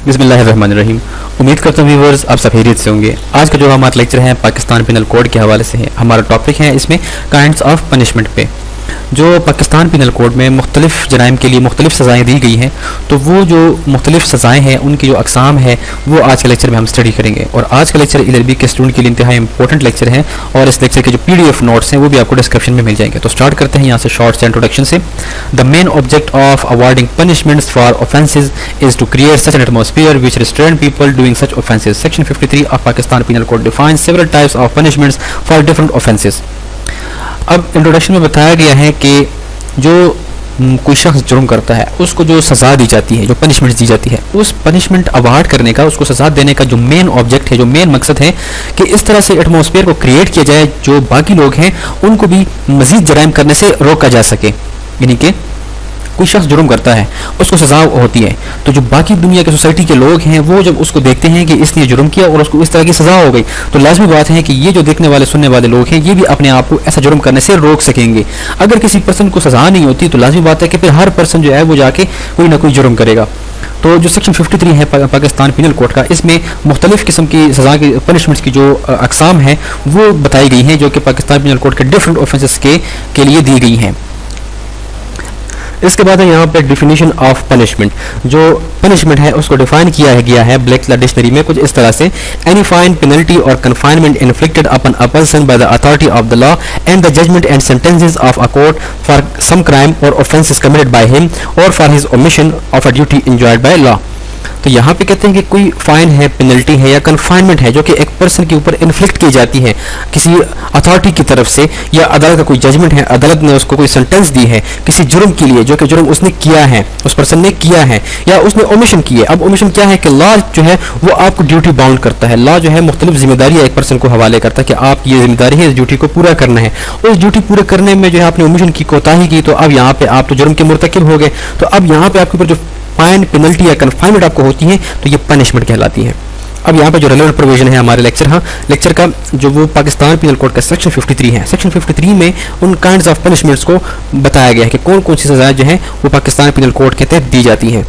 بسم اللہ الرحمن الرحیم. امید کرتا ہوں ویورز آپ سب خیریت سے ہوں گے. آج کا جو ہمارا لیکچر ہے پاکستان پینل کوڈ کے حوالے سے ہے. ہمارا ٹاپک ہے اس میں کائنڈس آف پنشمنٹ پہ. جو پاکستان پینل کوڈ میں مختلف جرائم کے لیے مختلف سزائیں دی گئی ہیں، تو وہ جو مختلف سزائیں ہیں ان کی جو اقسام ہے وہ آج کے لیکچر میں ہم اسٹڈی کریں گے. اور آج کا لیکچر LLB کے اسٹوڈنٹ کے لیے انتہائی امپورٹنٹ لیکچر ہے، اور اس لیکچر کے جو PDF نوٹس ہیں وہ بھی آپ کو ڈسکرپشن میں مل جائیں گے. تو اسٹارٹ کرتے ہیں یہاں سے شارٹ سے انٹروڈکشن سے. The main object of awarding punishments for offences is to create such an atmosphere which restrain people doing such offences. Section 53 of Pakistan Penal Code defines several types of punishments for different offences. اب introduction میں بتایا گیا ہے کہ جو کوئی شخص جرم کرتا ہے اس کو جو سزا دی جاتی ہے، جو پنشمنٹ دی جاتی ہے، اس پنشمنٹ اوارڈ کرنے کا، اس کو سزا دینے کا جو مین آبجیکٹ ہے، جو مین مقصد ہے کہ اس طرح سے ایٹماسفیئر کو کریٹ کیا جائے جو باقی لوگ ہیں ان کو بھی مزید جرائم کرنے سے روکا جا سکے. یعنی کہ کوئی شخص جرم کرتا ہے اس کو سزا ہوتی ہے، تو جو باقی دنیا کے سوسائٹی کے لوگ ہیں وہ جب اس کو دیکھتے ہیں کہ اس نے جرم کیا اور اس کو اس طرح کی سزا ہو گئی، تو لازمی بات ہے کہ یہ جو دیکھنے والے سننے والے لوگ ہیں یہ بھی اپنے آپ کو ایسا جرم کرنے سے روک سکیں گے. اگر کسی پرسن کو سزا نہیں ہوتی تو لازمی بات ہے کہ پھر ہر پرسن جو ہے وہ جا کے کوئی نہ کوئی جرم کرے گا. تو جو سیکشن 53 ہے پاکستان پینل کوڈ کا، اس میں مختلف قسم کی سزا کی پنشمنٹس کی جو اقسام ہیں وہ بتائی گئی ہیں جو کہ پاکستان پینل کوڈ کے ڈفرینٹ آفینسز کے لیے دی گئی ہیں. اس کے بعد ہے یہاں پہ ڈیفینیشن آف پنشمنٹ. جو پنشمنٹ ہے اس کو ڈیفائن کیا گیا ہے بلیک ڈکشنری میں کچھ اس طرح سے: any fine, penalty or confinement inflicted upon a person by the authority of the law and the judgment and sentences of a court for some crime or offences committed by him or for his omission of a duty enjoined by law. تو یہاں پہ کہتے ہیں کہ کوئی fine ہے، penalty ہے یا کنفائنمنٹ ہے جو کہ ایک پرسن کے اوپر انفلکٹ کی جاتی ہے کسی اتھارٹی کی طرف سے، یا عدالت کا کوئی ججمنٹ ہے، عدالت نے اس کو کوئی سینٹنس دی ہے کسی جرم کے لیے جو کہ جرم اس نے کیا ہے، اس پرسن نے کیا ہے، یا اس نے اومیشن کی ہے. اب اومیشن کیا ہے کہ لا جو ہے وہ آپ کو ڈیوٹی باؤنڈ کرتا ہے. لا جو ہے مختلف ذمہ داریاں ایک پرسن کو حوالے کرتا ہے کہ آپ یہ ذمہ داری ہے اس ڈیوٹی کو پورا کرنا ہے. اس ڈیوٹی پورے کرنے میں جو ہے آپ نے اومیشن کی، کوتاہی کی، تو اب یہاں پہ آپ تو جرم کے مرتکب ہو گئے. تو اب یہاں پہ آپ کے اوپر جو فائن، پینلٹی یا کنفائنمنٹ آپ کو ہوتی ہے تو یہ پنشمنٹ کہلاتی ہے. اب یہاں پہ جو ریلیونٹ پروویژن ہے ہمارے لیکچر کا جو وہ پاکستان پینل کوڈ کا سیکشن 53 ہے. سیکشن 53 میں ان کائنڈز آف پنشمنٹس کو بتایا گیا ہے کہ کون کون سی سزائیں جو ہیں وہ پاکستان پینل کوڈ کے تحت دی جاتی ہیں.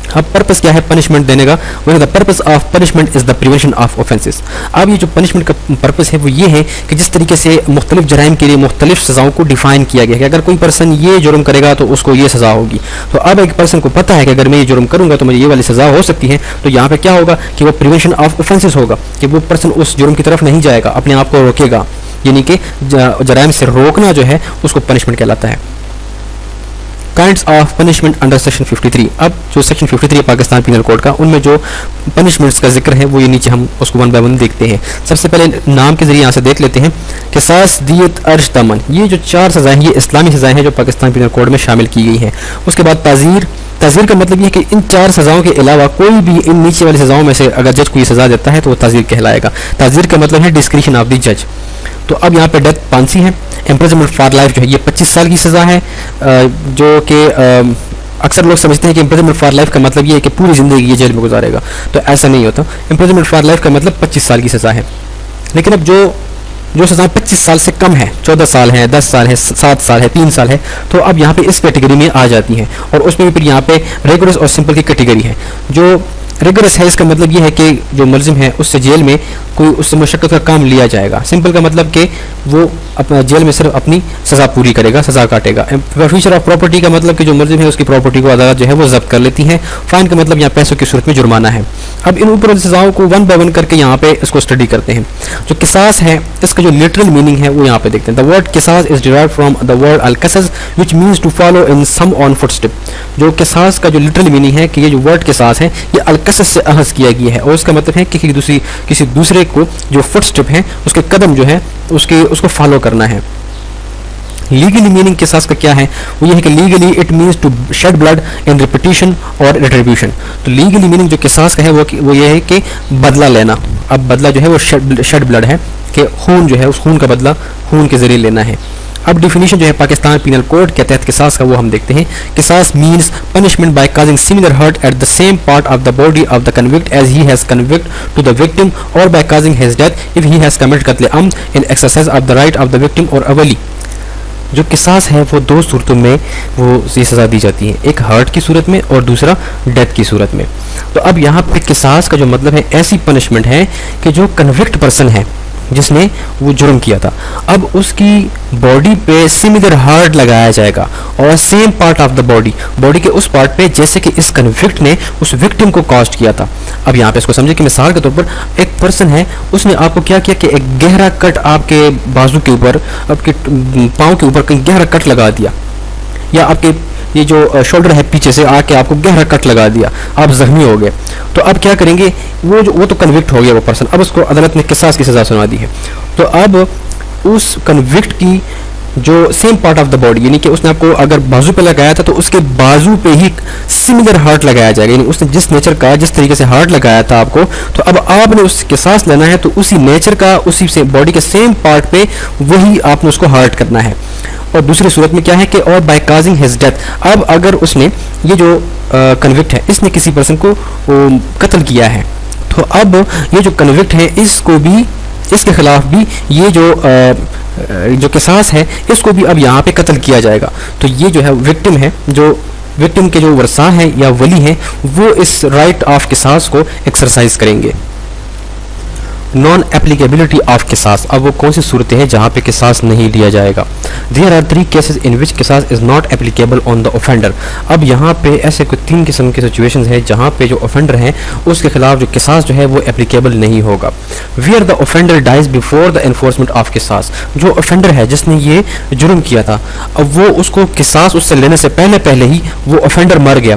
اب پرپس کیا ہے پنشمنٹ دینے کا؟ وہ دا purpose of punishment is the prevention of offences. اب یہ جو پنشمنٹ کا پرپس ہے وہ یہ ہے کہ جس طریقے سے مختلف جرائم کے لیے مختلف سزاؤں کو ڈیفائن کیا گیا ہے کہ اگر کوئی پرسن یہ جرم کرے گا تو اس کو یہ سزا ہوگی. تو اب ایک پرسن کو پتہ ہے کہ اگر میں یہ جرم کروں گا تو مجھے یہ والی سزا ہو سکتی ہے، تو یہاں پہ کیا ہوگا کہ وہ پریونشن آف offences ہوگا کہ وہ پرسن اس جرم کی طرف نہیں جائے گا، اپنے آپ کو روکے گا. یعنی کہ جرائم سے روکنا جو ہے اس کو پنشمنٹ کہلاتا ہے. Kinds of punishment under section 53. اب جو سیکشن 53 ہے پاکستان پینل کوڈ کا، ان میں جو پنشمنٹس کا ذکر ہے وہ یہ نیچے ہم اس کو ون بائی ون دیکھتے ہیں. سب سے پہلے نام کے ذریعے یہاں سے دیکھ لیتے ہیں. قصاص، دیت، ارج، دمن، یہ جو 4 سزائیں ہیں یہ اسلامی سزائیں ہیں جو پاکستان پینل کوڈ میں شامل کی گئی ہیں. اس کے بعد تعزیر کا مطلب یہ ہے کہ ان 4 سزاؤں کے علاوہ کوئی بھی ان نیچے والی سزاؤں میں سے اگر جج کو یہ سزا دیتا ہے تو وہ تعزیر کہلائے گا. تعزیر کا مطلب ہے ڈسکریشن آف دی جج. تو اب یہاں پہ ڈیتھ پانسی ہے. امپریزنمنٹ فار لائف جو ہے یہ 25 سال کی سزا ہے، جو کہ اکثر لوگ سمجھتے ہیں کہ امپریزنمنٹ فار لائف کا مطلب یہ ہے کہ پوری زندگی یہ جیل میں گزارے گا، تو ایسا نہیں ہوتا. امپریزنمنٹ فار لائف کا مطلب 25 سال کی سزا ہے. لیکن اب جو سزا 25 سال سے کم ہے، 14 سال ہے، 10 سال ہے، 7 سال ہے، 3 سال ہے، تو اب یہاں پہ اس کیٹیگری میں آ جاتی ہیں. اور اس میں بھی پھر یہاں پہ ریگولرس اور سمپل کی کیٹیگری ہے. جو ریگولرس ہے اس کا مطلب یہ ہے کہ جو ملزم ہے اس سے جیل میں کوئی اس سے مشقت کا کام لیا جائے گا. سمپل کا مطلب کہ وہ اپنا جیل میں صرف اپنی سزا پوری کرے گا، سزا کاٹے گا. فیوچر آف پراپرٹی کا مطلب کہ جو ملزم ہے اس کی پراپرٹی کو عدالت جو ہے وہ ضبط کر لیتی ہے. فائن کا مطلب یہاں پیسوں کی صورت میں جرمانہ ہے. اب ان اوپر سزاؤں کو ون بائی ون کر کے یہاں پہ اس کو اسٹڈی کرتے ہیں. جو قصاص ہے اس کا جو لٹرل میننگ ہے وہ یہاں پہ دیکھتے ہیں. دا ورڈ قصاص is derived from the word القصص which means to follow in some on foot step. جو قصاص کا جو لٹرل میننگ ہے کہ یہ جو ورڈ قصاص ہے یہ القصص سے اخذ کیا گیا ہے، اور اس کا مطلب ہے کہ کسی دوسرے کو جو فٹ اسٹیپ ہے اس کے قدم جو ہے اس کو فالو کرنا ہے. لیگلی میننگ قصاص کا کیا ہے؟ وہ یہ ہے کہ legally it means to shed blood in repetition or retribution. تو لیگلی میننگ جو قصاص کا ہے وہ یہ ہے کہ بدلہ لینا. اب بدلہ جو ہے وہ شیڈ بلڈ ہے کہ خون جو ہے اس خون کا بدلہ خون کے ذریعے لینا ہے. اب ڈیفینیشن جو ہے پاکستان پینل کوڈ کے تحت قصاص کا وہ ہم دیکھتے ہیں. قصاص means punishment by causing similar hurt at the same part of the body of the convict as he has convict to the victim or by causing his death if he has committed قتل عمد in exercise of the right of the victim or اولی. جو قصاص ہے وہ دو صورتوں میں وہ یہ سزا دی جاتی ہے، ایک ہرٹ کی صورت میں اور دوسرا ڈیتھ کی صورت میں. تو اب یہاں پہ قصاص کا جو مطلب ہے ایسی پنشمنٹ ہے کہ جو کنوکٹ پرسن ہے جس نے وہ جرم کیا تھا، اب اس کی باڈی پہ سملر ہارٹ لگایا جائے گا اور same part of the body کے اس پارٹ پہ جیسے کہ اس کنوکٹ نے اس وکٹم کو کاسٹ کیا تھا. اب یہاں پہ اس کو سمجھے کہ مثال کے طور پر ایک پرسن ہے، اس نے آپ کو کیا کیا کہ ایک گہرا کٹ آپ کے بازو کے اوپر، آپ کے پاؤں کے اوپر کہیں گہرا کٹ لگا دیا، یا آپ کے یہ جو شولڈر ہے پیچھے سے آ کے آپ کو گہرا کٹ لگا دیا، آپ زخمی ہو گئے. تو اب کیا کریں گے، وہ تو کنوکٹ ہو گیا وہ پرسن، اب اس کو عدالت نے قصاص کی سزا سنا دی ہے. تو اب اس کنوکٹ کی جو same part of the body, یعنی کہ اس نے آپ کو اگر بازو پہ لگایا تھا تو اس کے بازو پہ ہی سملر ہارٹ لگایا جائے گا، یعنی اس نے جس نیچر کا جس طریقے سے ہارٹ لگایا تھا آپ کو، تو اب آپ نے اس قصاص لینا ہے تو اسی نیچر کا، اسی سے باڈی کے سیم پارٹ پہ وہی آپ نے اس کو ہارٹ کرنا ہے. اور دوسری صورت میں کیا ہے کہ اور بائی کازنگ ہز ڈیتھ، اب اگر اس نے یہ جو کنوکٹ ہے اس نے کسی پرسن کو قتل کیا ہے، تو اب یہ جو کنوکٹ ہے اس کو بھی، اس کے خلاف بھی یہ جو قصاص ہے اس کو بھی اب یہاں پہ قتل کیا جائے گا. تو یہ جو ہے وکٹم ہے، جو وکٹم کے جو ورثاء ہیں یا ولی ہیں وہ اس رائٹ آف قصاص کو ایکسرسائز کریں گے. نان اپلیکیبلٹی آف قصاص، اب وہ کون سی صورتیں ہیں جہاں پہ قصاص نہیں لیا جائے گا. There are 3 cases in which قصاص is not applicable on the offender. اب یہاں پہ ایسے کوئی 3 قسم کی سچویشنز ہیں جہاں پہ جو offender ہیں اس کے خلاف جو قصاص جو ہے وہ اپلیکیبل نہیں ہوگا. Where the offender dies before the enforcement of قصاص، جو offender ہے جس نے یہ جرم کیا تھا، اب وہ اس کو قصاص اس سے لینے سے پہلے ہی وہ offender مر گیا،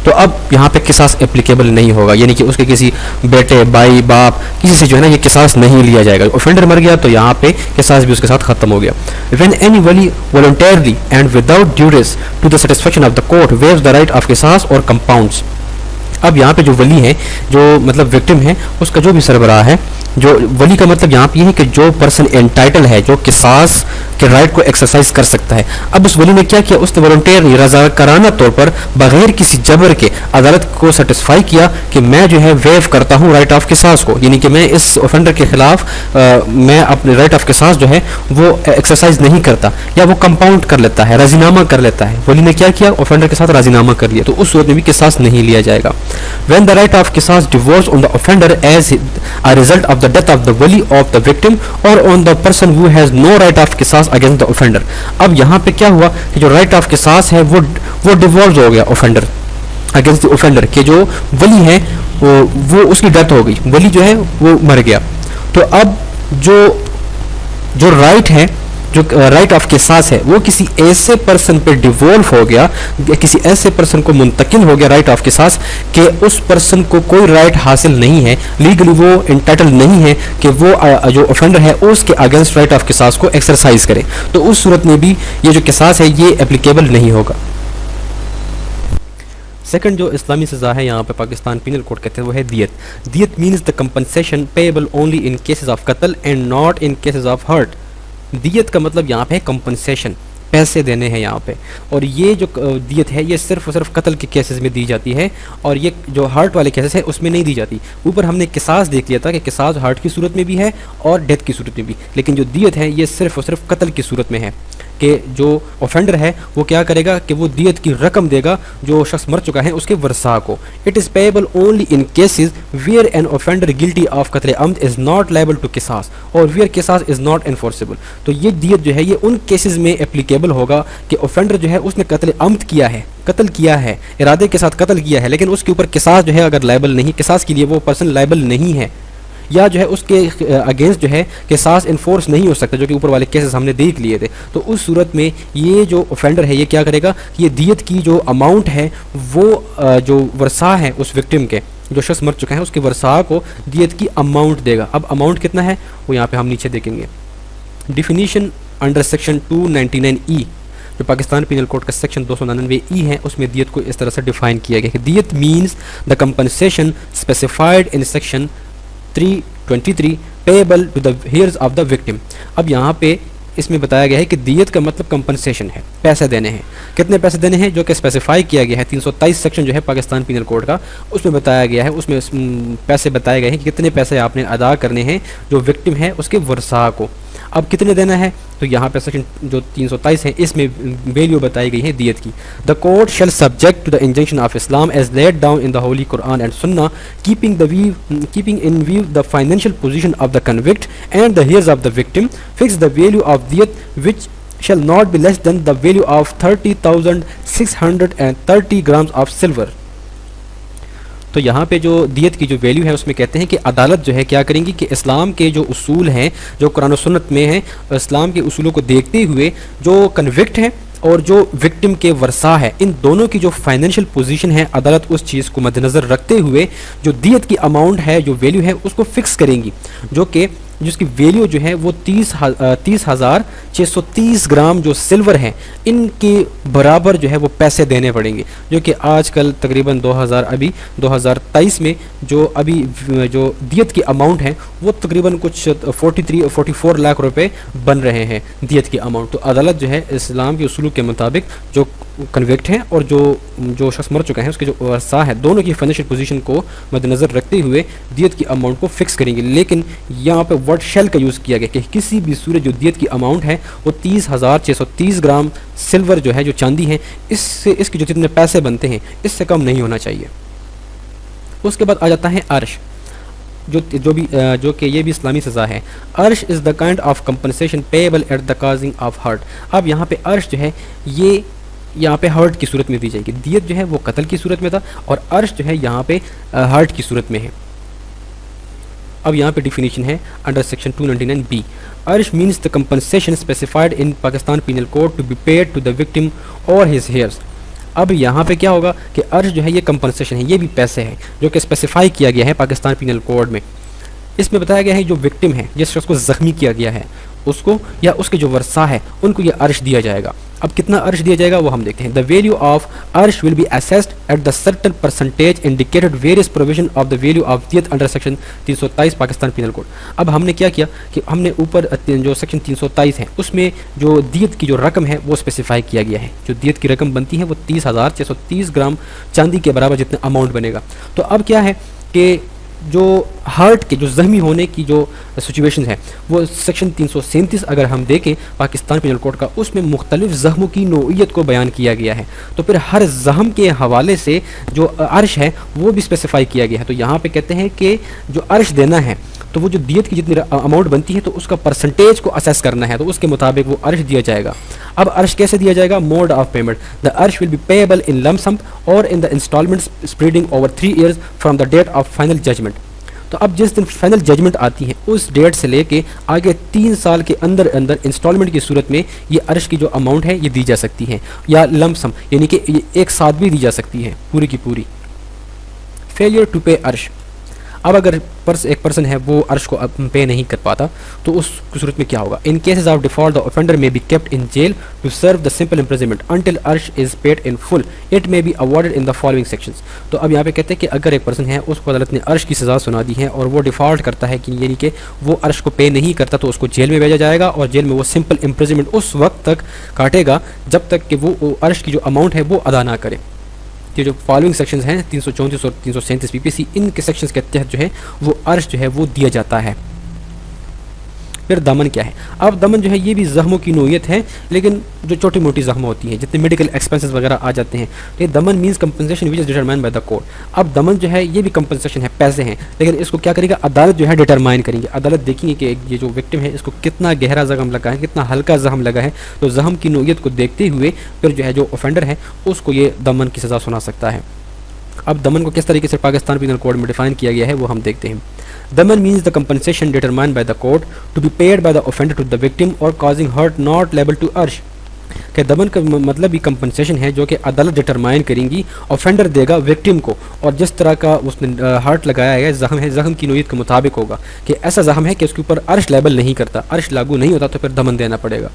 تو اب یہاں پہ قصاص اپلیکیبل نہیں ہوگا، یعنی کہ اس کے کسی بیٹے، بھائی، باپ، کسی سے جو ہے نا یہ قصاص نہیں لیا جائے گا. اوفینڈر مر گیا تو یہاں پہ قصاص بھی اس کے ساتھ ختم ہو گیا. when any wali voluntarily and without duress to the satisfaction of the court waives the right of قصاص or compounds. اب یہاں پہ جو ولی ہے، جو مطلب وکٹم ہے، اس کا جو بھی سربراہ ہے، جو ولی کا مطلب یہاں پہ یہ ہے کہ جو پرسن انٹائٹل ہے، جو قصاص کے رائٹ کو ایکسرسائز کر سکتا ہے. اب اس ولی نے کیا کیا، اس نے والنٹیرلی، رضاکارانہ طور پر، بغیر کسی جبر کے عدالت کو سیٹسفائی کیا کہ میں جو ہے ویو کرتا ہوں رائٹ آف قصاص کو، یعنی کہ میں اس اوفینڈر کے خلاف میں اپنے رائٹ آف قصاص جو ہے وہ ایکسرسائز نہیں کرتا، یا وہ کمپاؤنڈ کر لیتا ہے، راضی نامہ کر لیتا ہے. ولی نے کیا کیا، اوفینڈر کے ساتھ راضی نامہ کر لیا، تو اس صورت میں بھی قصاص نہیں لیا جائے گا. when the right of قصاص devolves on the offender as a result of the death of the wali of the victim or on the person who has no right of قصاص against the offender. اب یہاں پہ کیا ہوا کہ جو right of قصاص ہے وہ devolves ہو گیا offender against the offender، کہ جو ولی ہے وہ اس کی ڈیتھ ہو گئی، ولی جو ہے وہ مر گیا. تو اب جو رائٹ ہے، جو رائٹ آف قصاص ہے، وہ کسی ایسے پرسن پہ ڈیوولو ہو گیا، کسی ایسے پرسن کو منتقل ہو گیا رائٹ آف قصاص کہ اس پرسن کو کوئی رائٹ حاصل نہیں ہے، لیگلی وہ انٹائٹل نہیں ہے کہ وہ جو اوفینڈر ہے اس کے اگینسٹ رائٹ آف قصاص کو ایکسرسائز کرے. تو اس صورت میں بھی یہ جو قصاص ہے یہ اپلیکیبل نہیں ہوگا. سیکنڈ جو اسلامی سزا ہے یہاں پہ پاکستان پینل کوڈ کہتے ہیں وہ ہے دیت. دیت means the compensation payable only in cases of قتل and not in cases of hurt. دیت کا مطلب یہاں پہ کمپنسیشن، پیسے دینے ہیں یہاں پہ، اور یہ جو دیت ہے یہ صرف اور صرف قتل کے کیسز میں دی جاتی ہے، اور یہ جو ہارٹ والے کیسز ہے اس میں نہیں دی جاتی. اوپر ہم نے قصاص دیکھ لیا تھا کہ قصاص ہارٹ کی صورت میں بھی ہے اور ڈیتھ کی صورت میں بھی، لیکن جو دیت ہے یہ صرف اور صرف قتل کی صورت میں ہے کہ جو اوفینڈر ہے وہ کیا کرے گا کہ وہ دیت کی رقم دے گا جو شخص مر چکا ہے اس کے ورثاء کو. It is payable only in cases where an offender guilty of قتل عمد از ناٹ لائبل ٹو قصاص اور ویئر قصاص از ناٹ انفورسیبل. تو یہ دیت جو ہے یہ ان کیسز میں اپلیکیبل ہوگا کہ اوفینڈر جو ہے اس نے قتل عمد کیا ہے، قتل کیا ہے، ارادے کے ساتھ قتل کیا ہے، لیکن اس کے اوپر قصاص جو ہے اگر لائبل نہیں، قصاص کے لیے وہ پرسن لائبل نہیں ہے، یا جو ہے اس کے اگینسٹ جو ہے قصاص انفورس نہیں ہو سکتا، جو کہ اوپر والے کیسز ہم نے دیکھ لیے تھے. تو اس صورت میں یہ جو اوفینڈر ہے یہ کیا کرے گا کہ یہ دیت کی جو اماؤنٹ ہے وہ جو ورثاء ہیں اس وکٹم کے، جو شخص مر چکا ہے اس کے ورثاء کو دیت کی اماؤنٹ دے گا. اب اماؤنٹ کتنا ہے وہ یہاں پہ ہم نیچے دیکھیں گے. ڈیفینیشن انڈر سیکشن 299E جو پاکستان پینل کوڈ کا سیکشن 299E ہے، اس میں دیت کو اس طرح سے ڈیفائن کیا گیا کہ دیت means the compensation specified in section 323 payable to the heirs of the victim. اب یہاں پہ اس میں بتایا گیا ہے کہ دیت کا مطلب کمپنسیشن ہے، پیسے دینے ہیں. کتنے پیسے دینے ہیں جو کہ اسپیسیفائی کیا گیا ہے 323 سیکشن جو ہے پاکستان پینل کوڈ کا، اس میں بتایا گیا ہے، اس میں پیسے بتائے گئے ہیں کہ کتنے پیسے آپ نے ادا کرنے ہیں جو وکٹم ہے اس کے ورثاء کو. اب کتنے دینا ہے؟ تو یہاں پہ سیکشن جو 323 ہے اس میں ویلیو بتائی گئی ہے دیت کی. The court shall subject to the injunction of Islam as laid down in the holy Quran and Sunnah keeping in view the financial position of the convict and the heirs of the victim, fix the value of diyat which shall not be less than the value of 30,630 grams of silver. تو یہاں پہ جو دیت کی جو value ہے اس میں کہتے ہیں کہ عدالت جو ہے کیا کریں گی کہ اسلام کے جو اصول ہیں جو قرآن و سنت میں ہیں، اسلام کے اصولوں کو دیکھتے ہوئے جو کنوکٹ ہیں اور جو وکٹم کے ورثاء ہے ان دونوں کی جو فائنینشیل پوزیشن ہے عدالت اس چیز کو مد نظر رکھتے ہوئے جو دیت کی اماؤنٹ ہے جو ویلیو ہے اس کو فکس کریں گی، جو کہ جس کی ویلیو جو ہے وہ 30,630 گرام جو سلور ہیں ان کے برابر جو ہے وہ پیسے دینے پڑیں گے، جو کہ آج کل تقریباً 2023 میں جو دیت کی اماؤنٹ ہے وہ تقریباً کچھ 44 لاکھ روپے بن رہے ہیں دیت کی اماؤنٹ. تو عدالت جو ہے اسلام کے اصولوں کے مطابق جو کنوکٹ ہیں اور جو شخص مر چکا ہے اس کے جو ورثاء ہے دونوں کی فائنینشیل پوزیشن کو مد نظر رکھتے ہوئے دیت کی اماؤنٹ کو فکس کریں گے. لیکن یہاں پہ ورڈ شیل کا یوز کیا گیا کہ کسی بھی صورت جو دیت کی اماؤنٹ ہے وہ 30,630 گرام سلور جو ہے جو چاندی ہے اس کے جو جتنے پیسے بنتے ہیں اس سے کم نہیں ہونا چاہیے. اس کے بعد آ جاتا ہے عرش جو کہ یہ بھی اسلامی سزا ہے. عرش is the kind of compensation payable at the causing of hurt. اب یہاں پہ عرش جو ہے یہ یہاں پہ ہرٹ کی صورت میں دی جائے گی. دیت جو ہے وہ قتل کی صورت میں تھا اور عرش جو ہے یہاں پہ ہرٹ کی صورت میں ہے. اب یہاں پہ ڈیفینیشن ہے انڈر سیکشن 299B. عرش means the compensation specified in Pakistan penal code to be paid to the victim or his heirs. اب یہاں پہ کیا ہوگا کہ عرش جو ہے یہ کمپنسیشن ہے، یہ بھی پیسے ہیں جو کہ اسپیسیفائی کیا گیا ہے پاکستان پینل کوڈ میں. اس میں بتایا گیا ہے جو وکٹم ہے جس شخص کو زخمی کیا گیا ہے اس کو یا اس کے جو ورثاء ہے ان کو یہ عرش دیا جائے گا. اب کتنا عرش دیا جائے گا وہ ہم دیکھتے ہیں. دا ویلیو آف عرش will be assessed at the certain percentage indicated various provision of the value of دیت under section 323 Pakistan penal code. اب ہم نے کیا کیا کہ ہم نے اوپر جو سیکشن 323 ہے اس میں جو دیت کی جو رقم ہے وہ اسپیسیفائی کیا گیا ہے. جو دیت کی رقم بنتی ہے وہ 30,630 گرام چاندی کے برابر جتنا اماؤنٹ بنے گا. تو اب کیا ہے کہ جو ہارٹ کے جو زخمی ہونے کی جو سچویشن ہے وہ سیکشن 337 اگر ہم دیکھیں پاکستان پینل کوڈ کا اس میں مختلف زخموں کی نوعیت کو بیان کیا گیا ہے. تو پھر ہر زخم کے حوالے سے جو عرش ہے وہ بھی اسپیسیفائی کیا گیا ہے. تو یہاں پہ کہتے ہیں کہ جو عرش دینا ہے تو وہ جو دیت کی جتنی اماؤنٹ بنتی ہے تو اس کا پرسنٹیج کو اسیس کرنا ہے تو اس کے مطابق وہ عرش دیا جائے گا. اب عرش کیسے دیا جائے گا؟ Mode of payment. دا عرش will be payable in lump sum or in the instalments spreading over 3 years from the date of final judgment. تو اب جس دن فائنل ججمنٹ آتی ہے اس ڈیٹ سے لے کے آگے 3 سال کے اندر انسٹالمنٹ کی صورت میں یہ عرش کی جو اماؤنٹ ہے یہ دی جا سکتی ہے یا لم سم یعنی کہ یہ ایک ساتھ بھی دی جا سکتی ہے پوری کی پوری. فیلئر ٹو پے عرش. اب اگر ایک پرسن ہے وہ عرش کو پے نہیں کر پاتا تو اس کی صورت میں کیا ہوگا؟ In cases of default the offender may be kept in jail to serve the simple imprisonment until عرش is paid in full it may be awarded in the following sections. تو اب یہاں پہ کہتے ہیں کہ اگر ایک پرسن ہے اس کو عدالت نے عرش کی سزا سنا دی ہے اور وہ ڈیفالٹ کرتا ہے کہ یعنی کہ وہ عرش کو پے نہیں کرتا تو اس کو جیل میں بھیجا جائے گا اور جیل میں وہ سمپل امپریزنمنٹ اس وقت تک کاٹے گا جب تک کہ وہ عرش کی جو اماؤنٹ ہے وہ ادا نہ کرے. یہ جو فالوئنگ سیکشنز ہیں 334 اور 337 PPC ان کے سیکشنز کے تحت جو ہے وہ عرش جو ہے وہ دیا جاتا ہے. پھر دمن کیا ہے؟ اب دمن جو ہے یہ بھی زخموں کی نوعیت ہے لیکن جو چھوٹی موٹی زخم ہوتی ہیں جتنے میڈیکل ایکسپینسز وغیرہ آ جاتے ہیں یہ دمن means compensation which is determined by the court. اب دمن جو ہے یہ بھی کمپنسیشن ہے، پیسے ہیں لیکن اس کو کیا کرے گا؟ عدالت جو ہے ڈیٹرمائن کریں گے. عدالت دیکھیں گے کہ یہ جو وکٹم ہے اس کو کتنا گہرا زخم لگا ہے کتنا ہلکا زخم لگا ہے تو زخم کی نوعیت کو دیکھتے ہوئے پھر جو ہے جو اوفینڈر ہے اس کو یہ دمن کی سزا سنا سکتا ہے. اب دمن کو کس طریقے سے پاکستان پینل کوڈ میں ڈیفائن کیا گیا ہے وہ ہم دیکھتے ہیں. دمن means the compensation determined by the court to be paid by the offender to the victim or causing hurt not liable to عرش. کہ دمن کا مطلب بھی کمپنسیشن ہے جو کہ عدالت ڈیٹرمائن کریں گی، اوفینڈر دے گا وکٹم کو اور جس طرح کا اس نے ہارٹ لگایا ہے زخم کی نوعیت کے مطابق ہوگا کہ ایسا زخم ہے کہ اس کے اوپر عرش لیبل نہیں کرتا، عرش لاگو نہیں ہوتا تو پھر دمن دینا پڑے گا.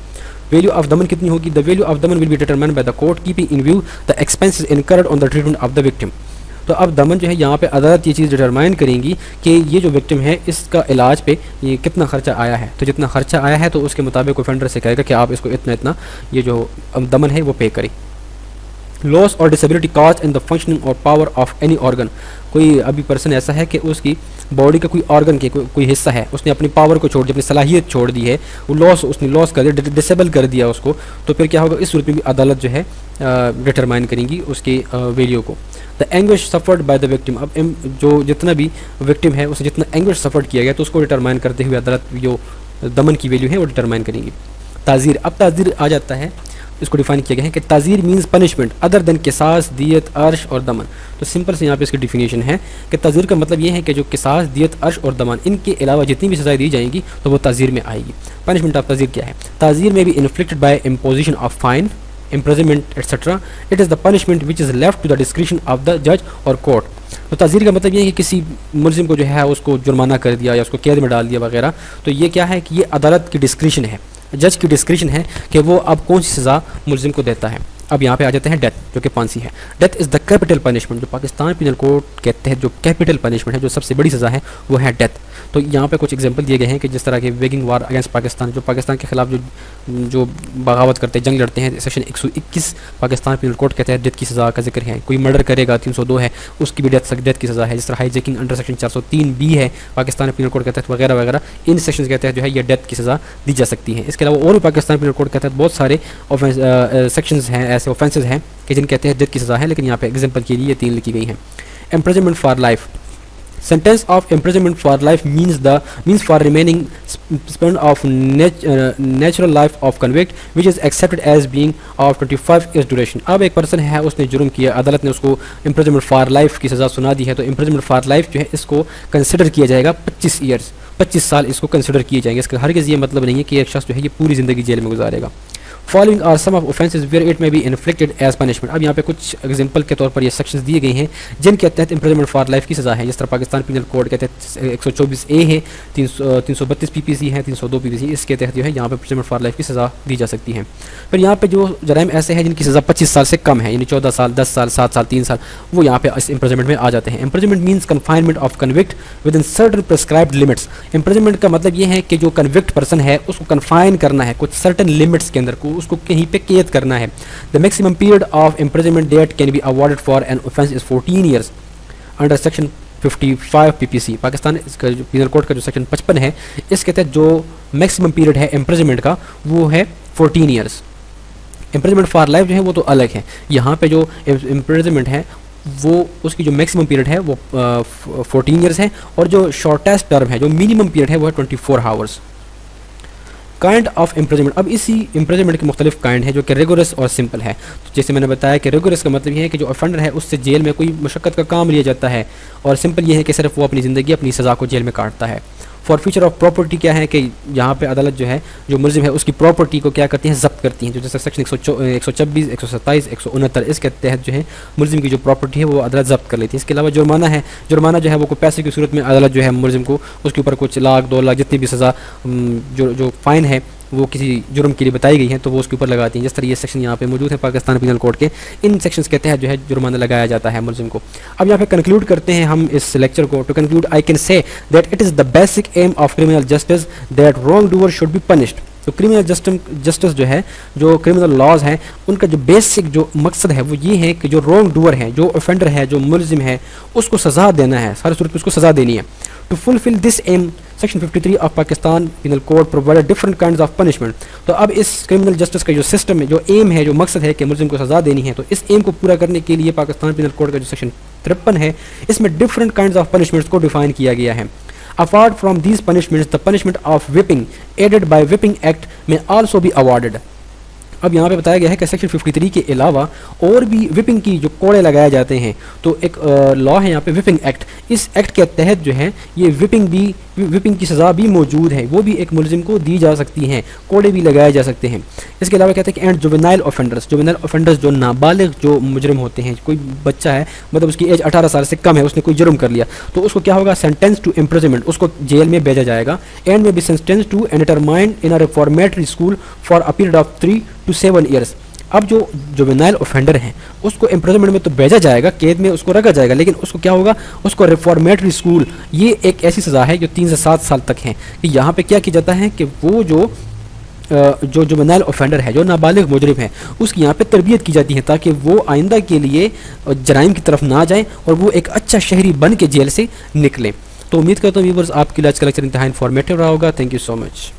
ویلیو آف دمن کتنی ہوگی؟ دا ویلیو آف دمن will be determined by the court keeping in view the expenses incurred on the treatment of the victim. تو اب دمن جو ہے یہاں پہ عدالت یہ چیز ڈیٹرمائن کریں گی کہ یہ جو وکٹم ہے اس کا علاج پہ یہ کتنا خرچہ آیا ہے. تو جتنا خرچہ آیا ہے تو اس کے مطابق اوفینڈر سے کہے گا کہ آپ اس کو اتنا یہ جو دمن ہے وہ پے کریں. loss or disability caused in the functioning or power of any organ. کوئی ابھی پرسن ایسا ہے کہ اس کی باڈی کا کوئی آرگن کے کوئی حصہ ہے، اس نے اپنی پاور کو چھوڑ دی، اپنی صلاحیت چھوڑ دی ہے، وہ اس نے لاس کر دیا، ڈسیبل کر دیا اس کو، تو پھر کیا ہوگا؟ اس صورت میں بھی عدالت جو ہے ڈٹرمائن کریں گی اس کی ویلیو کو. دا اینگوش سفرڈ بائی دا وکٹم، اب جو جتنا بھی وکٹم ہے اسے جتنا اینگوش سفرڈ کیا گیا تو اس کو ڈٹرمائن کرتے ہوئے عدالت جو دمن کی ویلیو ہے وہ ڈٹرمائن کریں گی. تعزیر، اب تعزیر آ جاتا ہے، اس کو ڈیفائن کیا گیا ہے کہ تعزیر مینز پنشمنٹ ادر دین قصاص، دیت، عرش اور دمن. تو سمپل سے یہاں پہ اس کی ڈیفینیشن ہے کہ تعزیر کا مطلب یہ ہے کہ جو قصاص، دیت، عرش اور دمن ان کے علاوہ جتنی بھی سزائیں دی جائیں گی تو وہ تعزیر میں آئے گی. پنشمنٹ آف تعزیر کیا ہے؟ تعزیر میں بھی inflicted by imposition of fine, imprisonment etc. It is the punishment which is left to the discretion of the judge or court. تو تعزیر کا مطلب یہ ہے کہ کسی ملزم کو جو ہے اس کو جرمانہ کر دیا یا اس کو قید میں ڈال دیا وغیرہ، تو یہ کیا ہے کہ یہ عدالت کی ڈسکریشن ہے، جج کی ڈسکریشن ہے کہ وہ اب کون سی سزا ملزم کو دیتا ہے. اب یہاں پہ آ جاتے ہیں ڈیتھ، جو کہ پھانسی ہے. Death is the capital punishment, جو پاکستان پینل کوڈ کے تحت جو کیپٹل پنشمنٹ ہے، جو سب سے بڑی سزا ہے وہ ہے ڈیتھ. تو یہاں پہ کچھ ایگزامپل دیے گئے ہیں کہ جس طرح کے ویگنگ وار اگینسٹ پاکستان، جو پاکستان کے خلاف جو بغاوت کرتے ہیں، جنگ لڑتے ہیں، سیکشن 121 پاکستان پینل کوڈ کے تحت ڈیتھ کی سزا کا ذکر ہے. کوئی مرڈر کرے گا 302 ہے، اس کی بھی ڈیتھ کی سزا ہے. جس طرح high jacking under section 403B ہے پاکستان پینل کوڈ کے تحت وغیرہ وغیرہ، ان سیکشنز کے تحت جو ہے یہ ڈیتھ کی سزا دی جا سکتی ہے. اس کے علاوہ اور بھی پاکستان پینل کوڈ کے تحت بہت سارے سیکشنز ہیں، ایسے اوفینسز ہیں کہ جن کے تحت ڈیتھ کی سزا ہے، لیکن یہاں پہ ایگزامپل کے لیے یہ 3 لکھی گئی ہیں. Imprisonment for life, sentence of imprisonment for life means for remaining span of natural life of convict which is accepted as being of 25 years duration. اب ایک پرسن ہے، اس نے جرم کیا، عدالت نے اس کو imprisonment for life کی سزا سنا دی ہے، تو imprisonment for life جو ہے اس کو کنسیڈر کیا جائے گا 25 سال اس کو کنسیڈر کیے جائیں گے. اس کا ہرگز یہ مطلب نہیں ہے کہ ایک شخص جو ہے یہ پوری زندگی جیل میں گزارے گا. Following are some of offences where it may be inflicted as punishment. اب یہاں پہ کچھ ایگزامپل کے طور پر یہ سیکشنز دیے گئے ہیں جن کے تحت imprisonment for life کی سزا ہے. جس طرح پاکستان پینل کوڈ کے تحت 124A ہے، 332 PPC ہے، 302 PPC، اس کے تحت جو ہے یہاں پہ imprisonment for life کی سزا دی جا سکتی ہے. پھر یہاں پہ جو جرائم ایسے ہیں جن کی سزا 25 سال سے کم ہے، یعنی 14 سال، 10 سال، 7 سال، 3 سال، وہ یہاں پہ اس imprisonment میں آ جاتے ہیں. Imprisonment means confinement of convict within certain prescribed limits. Imprisonment کا مطلب یہ ہے کہ جو convict person ہے اس کو کنفائن کرنا ہے کچھ certain limits کے اندر، اس کو کہیں پہ قید کرنا ہے. The maximum period of imprisonment that can be awarded for an offence is 14 years under section 55 PPC. Pakistan اس کا جو پینل کوڈ کا جو سیکشن 55 ہے اس کے تحت جو میکسیمم پیریڈ ہے امپریزنمنٹ کا وہ ہے 14 ایئرس. امپریزنمنٹ فار لائف جو ہے وہ تو الگ ہے. یہاں پہ جو امپریزنمنٹ ہے وہ اس کی جو میکسیمم پیریڈ ہے وہ 14 ایئرس ہے، اور جو شارٹیسٹ ٹرم ہے، جو منیمم پیریڈ ہے وہ ہے 24 آورس. کائنڈ آف امپریزنمنٹ، اب اسی امپریزنمنٹ کے مختلف کائنڈ ہے جو کہ ریگورس اور سمپل ہے. جیسے میں نے بتایا کہ ریگورس کا مطلب یہ ہے کہ جو افینڈر ہے اس سے جیل میں کوئی مشقت کا کام لیا جاتا ہے، اور سمپل یہ ہے کہ صرف وہ اپنی زندگی، اپنی سزا کو جیل میں کاٹتا ہے. فار فیوچر آف پراپرٹی کیا ہے کہ یہاں پہ عدالت جو ہے جو ملزم ہے اس کی پراپرٹی کو کیا کرتی ہیں؟ ضبط کرتی ہیں. جو جیسے سیکشن 126، 127، 169 اس کے تحت جو ہے ملزم کی جو پراپرٹی ہے وہ عدالت ضبط کر لیتی ہے. اس کے علاوہ جرمانہ ہے، جرمانہ جو ہے وہ کوئی پیسے کی صورت میں عدالت جو ہے ملزم کو اس کے اوپر کچھ لاکھ 2 لاکھ جتنی بھی سزا جو فائن ہے وہ کسی جرم کے لیے بتائی گئی ہیں تو وہ اس کے اوپر لگاتی ہیں. جس طرح یہ سیکشن یہاں پہ موجود ہے پاکستان پینل کوڈ کے، ان سیکشنز کے تحت جو ہے جرمانہ لگایا جاتا ہے ملزم کو. اب یہاں پہ کنکلوڈ کرتے ہیں ہم اس لیکچر کو. To conclude I can say that it is the basic aim of criminal justice that wrong doer should be punished. تو کرمنل جسٹس جو ہے، جو کرمنل لاز ہیں، ان کا جو بیسک جو مقصد ہے وہ یہ ہے کہ جو رانگ ڈوور ہے، جو اوفینڈر ہے، جو ملزم ہے، اس کو سزا دینا ہے، ساری صورت میں اس کو سزا دینی ہے. To fulfil this aim section 53 of Pakistan penal code provide different kinds of punishment. تو اب اس کرمنل جسٹس کا جو سسٹم ہے، جو ایم ہے، جو مقصد ہے کہ ملزم کو سزا دینی ہے، تو اس ایم کو پورا کرنے کے لیے پاکستان پینل کوڈ کا جو سیکشن 53 ہے اس میں ڈفرنٹ کائنڈز آف پنشمنٹس کو ڈیفائن کیا گیا ہے. Apart from these punishments, the punishment of whipping aided by whipping act may also be awarded. اب یہاں پہ بتایا گیا ہے کہ سیکشن 53 کے علاوہ اور بھی وپنگ کی جو کوڑے لگائے جاتے ہیں، تو ایک لا ہے یہاں پہ وپنگ ایکٹ. اس ایکٹ کے تحت جو ہے یہ وپنگ کی سزا بھی موجود ہے، وہ بھی ایک ملزم کو دی جا سکتی ہیں، کوڑے بھی لگائے جا سکتے ہیں. اس کے علاوہ کہتے ہیں کہ اینڈ جوینائل اوفینڈرز جو نابالغ جو مجرم ہوتے ہیں، کوئی بچہ ہے مطلب اس کی ایج 18 سال سے کم ہے، اس نے کوئی جرم کر لیا، تو اس کو کیا ہوگا؟ سینٹینس ٹو امپریزنمنٹ، اس کو جیل میں بھیجا جائے گا. And may be sentence to and determined in a reformatory school for a period of 3 to 7 years. اب جو جوینائل اوفینڈر ہیں اس کو امپریزنمنٹ میں تو بھیجا جائے گا، قید میں اس کو رکھا جائے گا، لیکن اس کو کیا ہوگا؟ اس کو ریفارمیٹری اسکول، یہ ایک ایسی سزا ہے جو 3 سے 7 سال تک ہے. کہ یہاں پہ کیا کیا جاتا ہے کہ وہ جو جو جوونائل اوفینڈر ہے، جو نابالغ مجرم ہے، اس کی یہاں پہ تربیت کی جاتی ہے تاکہ وہ آئندہ کے لیے جرائم کی طرف نہ جائیں اور وہ ایک اچھا شہری بن کے جیل سے نکلیں۔ تو امید کرتا ہوں ویورز آپ کے لیے آج کا لیکچر انتہائی انفارمیٹیو رہا ہوگا۔ Thank you so much.